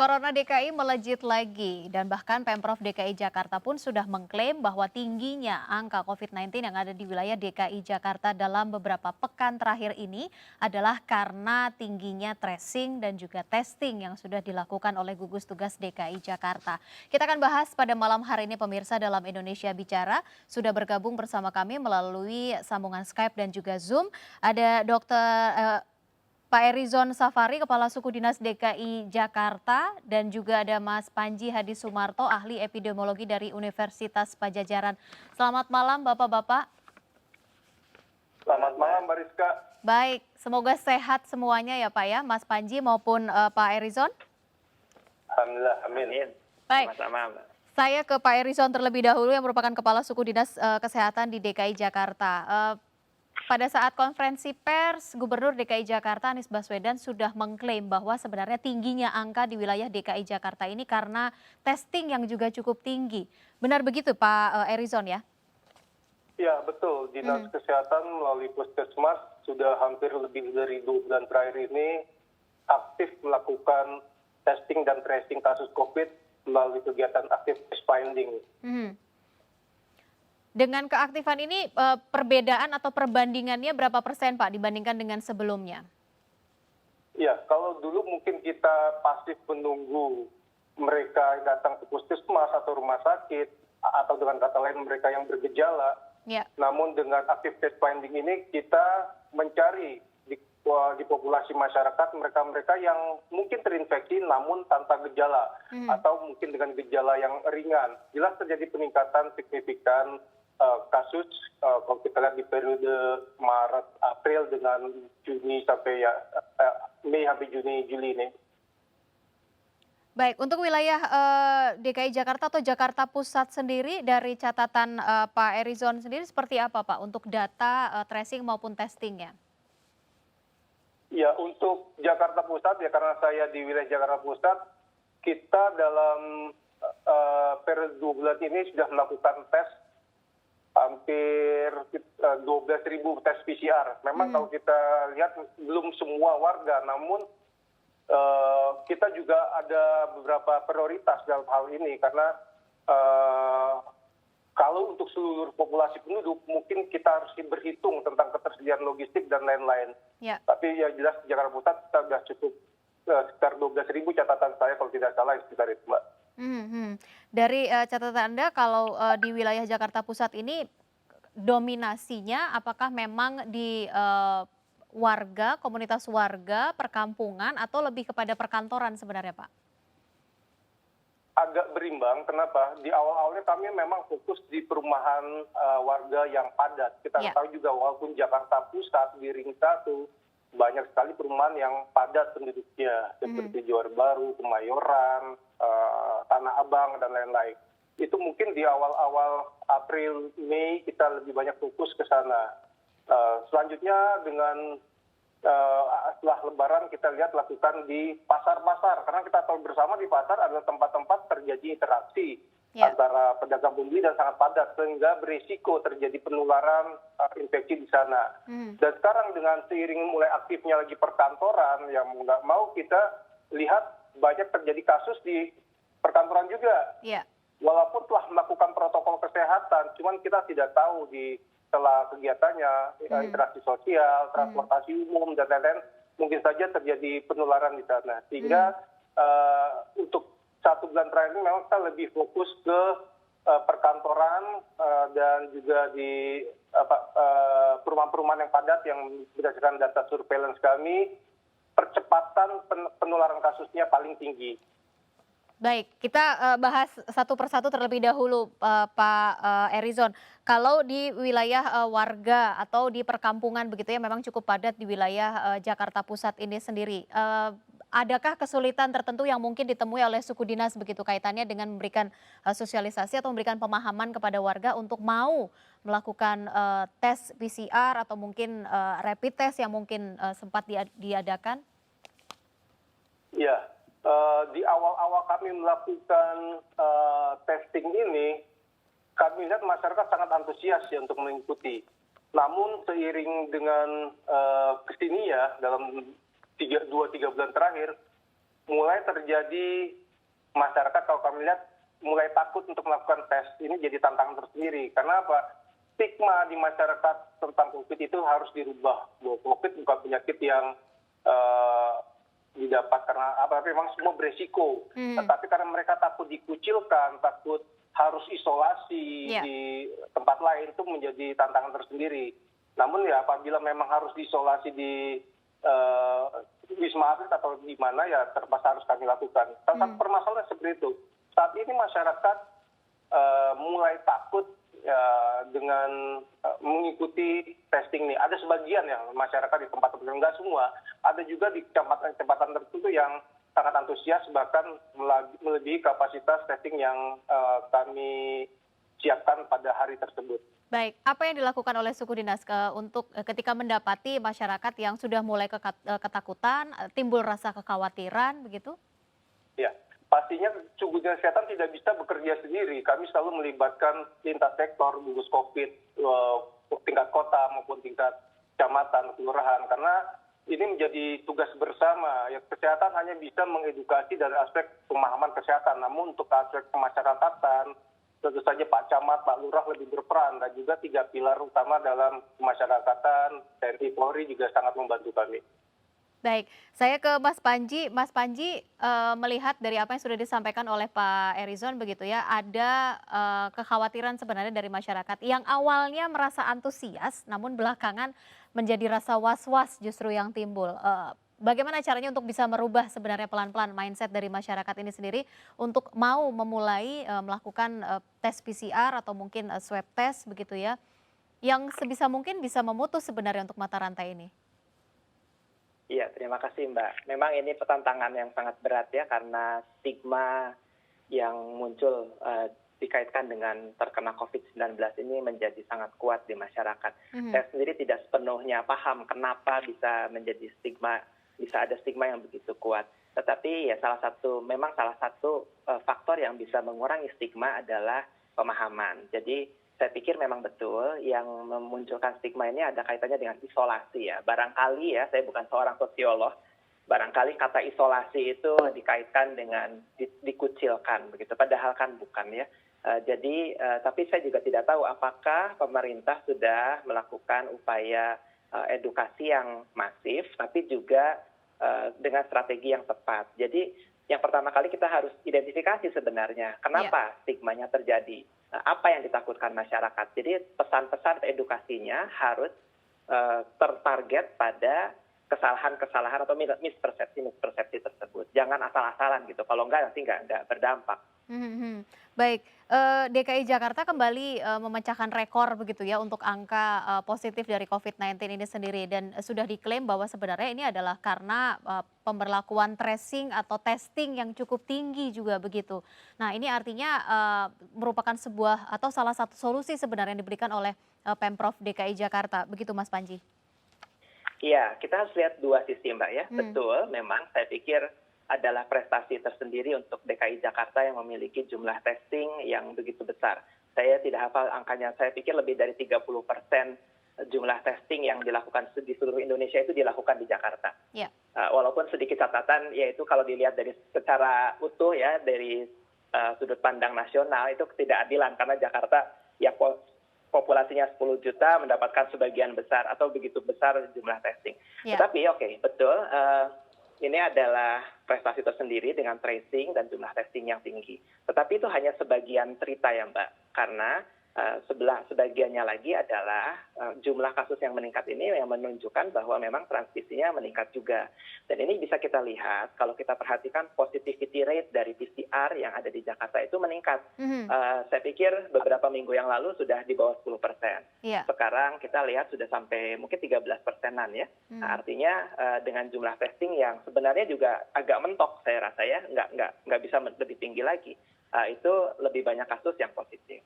Corona DKI melejit lagi dan bahkan Pemprov DKI Jakarta pun sudah mengklaim bahwa tingginya angka COVID-19 yang ada di wilayah DKI Jakarta dalam beberapa pekan terakhir ini adalah karena tingginya tracing dan juga testing yang sudah dilakukan oleh gugus tugas DKI Jakarta. Kita akan bahas pada malam hari ini pemirsa dalam Indonesia Bicara. Sudah bergabung bersama kami melalui sambungan Skype dan juga Zoom. Ada Pak Erizon Safari, Kepala Suku Dinas DKI Jakarta, dan juga ada Mas Panji Hadi Sumarto, ahli epidemiologi dari Universitas Padjadjaran. Selamat malam Bapak-Bapak. Selamat malam Mbak Rizka. Baik, semoga sehat semuanya ya Pak ya, Mas Panji maupun Pak Erizon. Alhamdulillah, amin. Baik, Sama-sama. saya ke Pak Erizon terlebih dahulu yang merupakan Kepala Suku Dinas Kesehatan di DKI Jakarta. Pada saat konferensi pers, Gubernur DKI Jakarta Anies Baswedan sudah mengklaim bahwa sebenarnya tingginya angka di wilayah DKI Jakarta ini karena testing yang juga cukup tinggi. Benar begitu Pak Erizon ya? Ya betul, Dinas Kesehatan melalui Puskesmas sudah hampir lebih dari 2 bulan terakhir ini aktif melakukan testing dan tracing kasus COVID melalui kegiatan aktif case finding. Dengan keaktifan ini perbedaan atau perbandingannya berapa persen Pak dibandingkan dengan sebelumnya? Ya, kalau dulu mungkin kita pasif menunggu mereka datang ke puskesmas atau rumah sakit, atau dengan kata lain mereka yang bergejala. Ya. Namun dengan aktif case finding ini kita mencari di populasi masyarakat mereka-mereka yang mungkin terinfeksi namun tanpa gejala atau mungkin dengan gejala yang ringan. Jelas terjadi peningkatan signifikan kasus kalau kita lihat di periode Maret, April dengan Juni sampai Mei sampai Juni, Juli ini. Baik, untuk wilayah DKI Jakarta atau Jakarta Pusat sendiri dari catatan Pak Erizon sendiri seperti apa Pak untuk data tracing maupun testingnya? Ya, untuk Jakarta Pusat ya karena saya di wilayah Jakarta Pusat, kita dalam periode 2 bulan ini sudah melakukan tes hampir 12.000 tes PCR. Memang kalau kita lihat belum semua warga, namun kita juga ada beberapa prioritas dalam hal ini karena kalau untuk seluruh populasi penduduk mungkin kita harus berhitung tentang ketersediaan logistik dan lain-lain. Ya. Tapi ya jelas Jakarta Pusat kita sudah cukup sekitar 12.000 catatan saya kalau tidak salah sekitar itu Mbak. Dari catatan Anda kalau di wilayah Jakarta Pusat ini dominasinya apakah memang di warga, komunitas warga, perkampungan atau lebih kepada perkantoran sebenarnya Pak? Agak berimbang, kenapa? Di awal-awalnya kami memang fokus di perumahan warga yang padat. Kita tahu juga walaupun Jakarta Pusat di Ring 1 banyak sekali perumahan yang padat penduduknya seperti Johar Baru, Kemayoran, Tanah Abang dan lain-lain. Itu mungkin di awal-awal April, Mei kita lebih banyak fokus ke sana. Selanjutnya dengan setelah Lebaran kita lihat lakukan di pasar-pasar karena kita tahu bersama di pasar adalah tempat-tempat terjadi interaksi antara pedagang pembeli dan sangat padat sehingga berisiko terjadi penularan infeksi di sana. Dan sekarang dengan seiring mulai aktifnya lagi perkantoran yang nggak mau kita lihat banyak terjadi kasus di perkantoran juga. Walaupun telah melakukan protokol kesehatan, cuman kita tidak tahu di setelah kegiatannya, interaksi sosial, transportasi umum, dan lain-lain, mungkin saja terjadi penularan di sana. Sehingga untuk 1 bulan terakhir ini memang kita lebih fokus ke perkantoran dan juga di perumahan-perumahan yang padat yang berdasarkan data surveillance kami, percepatan penularan kasusnya paling tinggi. Baik, kita bahas satu persatu terlebih dahulu Pak Erizon. Kalau di wilayah warga atau di perkampungan begitu ya memang cukup padat di wilayah Jakarta Pusat ini sendiri. Adakah kesulitan tertentu yang mungkin ditemui oleh suku dinas begitu kaitannya dengan memberikan sosialisasi atau memberikan pemahaman kepada warga untuk mau melakukan tes PCR atau mungkin rapid test yang mungkin sempat diadakan? Ya. Di awal-awal kami melakukan testing ini, kami lihat masyarakat sangat antusias ya untuk mengikuti. Namun seiring dengan kesini ya dalam 2-3 bulan terakhir, mulai terjadi masyarakat kalau kami lihat mulai takut untuk melakukan tes. Ini jadi tantangan tersendiri. Karena apa? Stigma di masyarakat tentang COVID itu harus dirubah. Bahwa COVID bukan penyakit yang didapat karena apa, tapi memang semua beresiko. Tetapi karena mereka takut dikucilkan, takut harus isolasi di tempat lain, itu menjadi tantangan tersendiri. Namun ya apabila memang harus diisolasi di Wisma Atlet atau di mana, ya terpaksa harus kami lakukan. Salah satu permasalahan seperti itu. Saat ini masyarakat mulai takut dengan mengikuti testing ini. Ada sebagian yang masyarakat di tempat tertentu, enggak semua. Ada juga di kecamatan tertentu yang sangat antusias, bahkan melebihi kapasitas testing yang kami siapkan pada hari tersebut. Baik, apa yang dilakukan oleh suku dinas untuk ketika mendapati masyarakat yang sudah mulai ketakutan, timbul rasa kekhawatiran begitu? Ya, pastinya suku dinas kesehatan tidak bisa bekerja sendiri. Kami selalu melibatkan lintas sektor, gugus COVID, tingkat kota maupun tingkat kecamatan, kelurahan, karena ini menjadi tugas bersama. Ya, kesehatan hanya bisa mengedukasi dari aspek pemahaman kesehatan, namun untuk aspek kemasyarakatan, tentu saja Pak Camat, Pak Lurah lebih berperan, dan juga 3 pilar utama dalam kemasyarakatan, TNI Polri juga sangat membantu kami. Baik, saya ke Mas Panji. Mas Panji, melihat dari apa yang sudah disampaikan oleh Pak Erizon begitu ya, ada kekhawatiran sebenarnya dari masyarakat yang awalnya merasa antusias, namun belakangan menjadi rasa was-was justru yang timbul. Bagaimana caranya untuk bisa merubah sebenarnya pelan-pelan mindset dari masyarakat ini sendiri untuk mau memulai melakukan tes PCR atau mungkin swab test begitu ya, yang sebisa mungkin bisa memutus sebenarnya untuk mata rantai ini? Iya, terima kasih Mbak. Memang ini tantangan yang sangat berat ya, karena stigma yang muncul dikaitkan dengan terkena COVID-19 ini menjadi sangat kuat di masyarakat. Saya sendiri tidak sepenuhnya paham kenapa bisa menjadi stigma, bisa ada stigma yang begitu kuat. Tetapi ya memang salah satu faktor yang bisa mengurangi stigma adalah pemahaman. Jadi saya pikir memang betul yang memunculkan stigma ini ada kaitannya dengan isolasi ya. Barangkali ya, saya bukan seorang sosiolog, barangkali kata isolasi itu dikaitkan dengan dikucilkan begitu, padahal kan bukan ya. Tapi saya juga tidak tahu apakah pemerintah sudah melakukan upaya edukasi yang masif, tapi juga dengan strategi yang tepat. Jadi yang pertama kali kita harus identifikasi sebenarnya kenapa stigmanya terjadi. Apa yang ditakutkan masyarakat. Jadi pesan-pesan edukasinya harus tertarget pada kesalahan-kesalahan atau mispersepsi tersebut. Jangan asal-asalan gitu. Kalau enggak nanti enggak berdampak. Baik, DKI Jakarta kembali memecahkan rekor begitu ya untuk angka positif dari COVID-19 ini sendiri, dan sudah diklaim bahwa sebenarnya ini adalah karena pemberlakuan tracing atau testing yang cukup tinggi juga begitu. Nah, ini artinya merupakan sebuah atau salah satu solusi sebenarnya yang diberikan oleh Pemprov DKI Jakarta, begitu Mas Panji? Iya, kita harus lihat dua sisi Mbak ya. Betul, memang saya pikir adalah prestasi tersendiri untuk DKI Jakarta yang memiliki jumlah testing yang begitu besar. Saya tidak hafal angkanya, saya pikir lebih dari 30% jumlah testing yang dilakukan di seluruh Indonesia itu dilakukan di Jakarta. Walaupun sedikit catatan, yaitu kalau dilihat dari secara utuh ya, dari sudut pandang nasional itu ketidakadilan, karena Jakarta ya populasinya 10 juta mendapatkan sebagian besar atau begitu besar jumlah testing. Tetapi betul, ini adalah prestasi tersendiri dengan tracing dan jumlah testing yang tinggi. Tetapi itu hanya sebagian cerita ya Mbak, karena sebagiannya lagi adalah jumlah kasus yang meningkat ini yang menunjukkan bahwa memang transmisinya meningkat juga. Dan ini bisa kita lihat kalau kita perhatikan positivity rate dari PCR yang ada di Jakarta itu meningkat. Saya pikir beberapa minggu yang lalu sudah di bawah 10%. Sekarang kita lihat sudah sampai mungkin 13%-an ya. Nah, artinya dengan jumlah testing yang sebenarnya juga agak mentok saya rasa ya, nggak bisa lebih tinggi lagi. Itu lebih banyak kasus yang positif.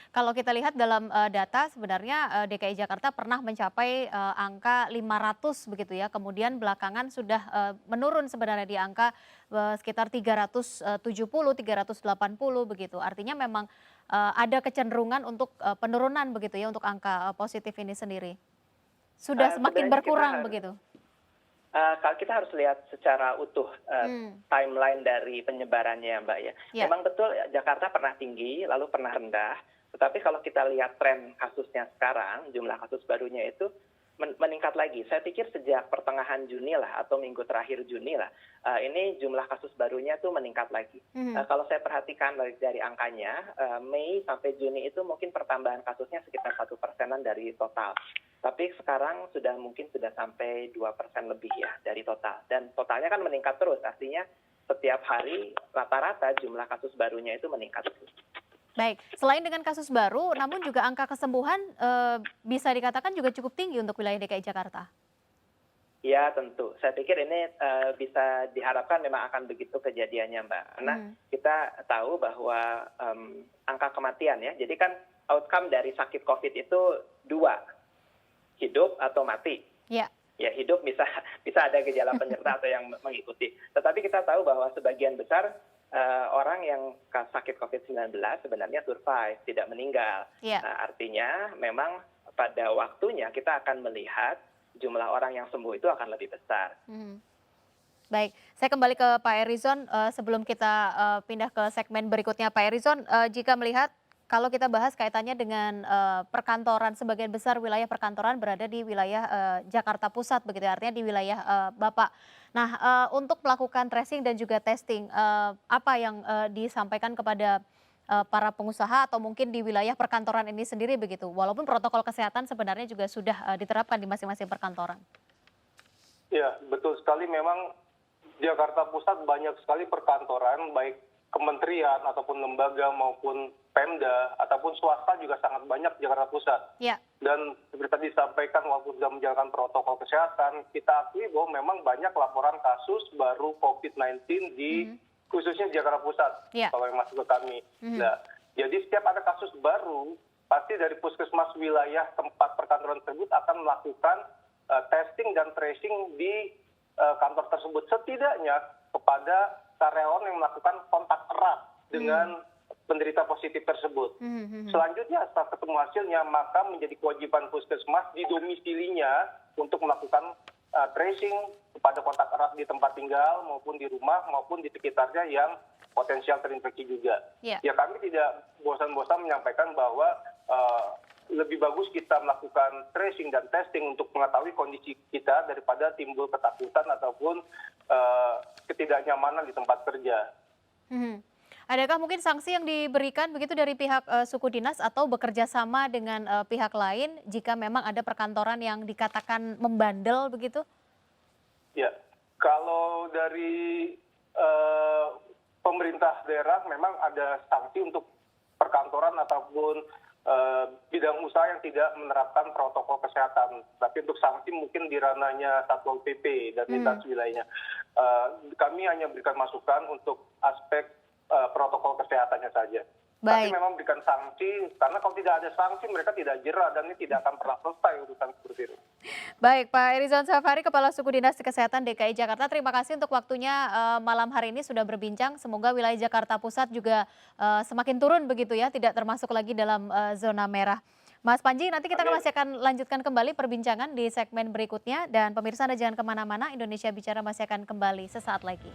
Kalau kita lihat dalam data sebenarnya DKI Jakarta pernah mencapai angka 500 begitu ya, kemudian belakangan sudah menurun sebenarnya di angka sekitar 370, 380 begitu. Artinya memang ada kecenderungan untuk penurunan begitu ya untuk angka positif ini sendiri. Sudah semakin berkurang begitu. Kalau kita harus lihat secara utuh Hmm, timeline dari penyebarannya, Mbak ya. ya. Memang betul Jakarta pernah tinggi, lalu pernah rendah. Tetapi kalau kita lihat tren kasusnya sekarang, jumlah kasus barunya itu meningkat lagi. Saya pikir sejak pertengahan Juni lah atau minggu terakhir Juni lah, ini jumlah kasus barunya tuh meningkat lagi. Mhm. Kalau saya perhatikan dari angkanya, Mei sampai Juni itu mungkin pertambahan kasusnya sekitar 1%-an dari total. Tapi sekarang mungkin sudah sampai 2% lebih ya dari total. Dan totalnya kan meningkat terus, artinya setiap hari rata-rata jumlah kasus barunya itu meningkat terus. Baik, selain dengan kasus baru, namun juga angka kesembuhan bisa dikatakan juga cukup tinggi untuk wilayah DKI Jakarta. Ya tentu, saya pikir ini bisa diharapkan memang akan begitu kejadiannya Mbak. Karena kita tahu bahwa angka kematian ya, jadi kan outcome dari sakit COVID itu 2, hidup atau mati. Ya. Ya hidup bisa ada gejala penyerta atau yang mengikuti. Tetapi kita tahu bahwa sebagian besar orang yang sakit COVID-19 sebenarnya survive, tidak meninggal. Ya. Artinya memang pada waktunya kita akan melihat jumlah orang yang sembuh itu akan lebih besar. Baik, saya kembali ke Pak Erizon sebelum kita pindah ke segmen berikutnya. Pak Erizon, jika melihat kalau kita bahas kaitannya dengan perkantoran, sebagian besar wilayah perkantoran berada di wilayah Jakarta Pusat, begitu artinya di wilayah Bapak. Nah, untuk melakukan tracing dan juga testing, apa yang disampaikan kepada para pengusaha atau mungkin di wilayah perkantoran ini sendiri begitu? Walaupun protokol kesehatan sebenarnya juga sudah diterapkan di masing-masing perkantoran. Ya, betul sekali. Memang Jakarta Pusat banyak sekali perkantoran, baik kementerian ataupun lembaga maupun Pemda ataupun swasta juga sangat banyak di Jakarta Pusat. Ya. Dan seperti tadi disampaikan walaupun sudah menjalankan protokol kesehatan, kita akui bahwa memang banyak laporan kasus baru COVID-19 di khususnya di Jakarta Pusat Ya. kalau yang masuk ke kami. Nah, jadi setiap ada kasus baru, pasti dari puskesmas wilayah tempat perkantoran tersebut akan melakukan testing dan tracing di kantor tersebut, setidaknya kepada karyawan yang melakukan kontak erat dengan penderita positif tersebut. Selanjutnya setelah ketemu hasilnya, maka menjadi kewajiban puskesmas di domisilinya untuk melakukan tracing kepada kontak erat di tempat tinggal maupun di rumah maupun di sekitarnya yang potensial terinfeksi juga. Ya. Ya kami tidak bosan-bosan menyampaikan bahwa lebih bagus kita melakukan tracing dan testing untuk mengetahui kondisi kita daripada timbul ketakutan ataupun ketidaknyamanan di tempat kerja. Adakah mungkin sanksi yang diberikan begitu dari pihak suku dinas atau bekerja sama dengan pihak lain jika memang ada perkantoran yang dikatakan membandel begitu? Ya, kalau dari pemerintah daerah memang ada sanksi untuk perkantoran ataupun bidang usaha yang tidak menerapkan protokol kesehatan. Tapi untuk sanksi mungkin di ranahnya Satpol PP dan lintas wilayahnya. Kami hanya berikan masukan untuk aspek protokol kesehatannya saja. Tapi Baik. memang berikan sanksi, karena kalau tidak ada sanksi mereka tidak jera dan ini tidak akan pernah selesai urusan seperti itu. Baik, Pak Erizon Safari, Kepala Suku Dinas Kesehatan DKI Jakarta, terima kasih untuk waktunya malam hari ini sudah berbincang. Semoga wilayah Jakarta Pusat juga semakin turun begitu ya, tidak termasuk lagi dalam zona merah. Mas Panji, nanti kita masih akan lanjutkan kembali perbincangan di segmen berikutnya. Dan pemirsa Anda jangan kemana-mana, Indonesia Bicara masih akan kembali sesaat lagi.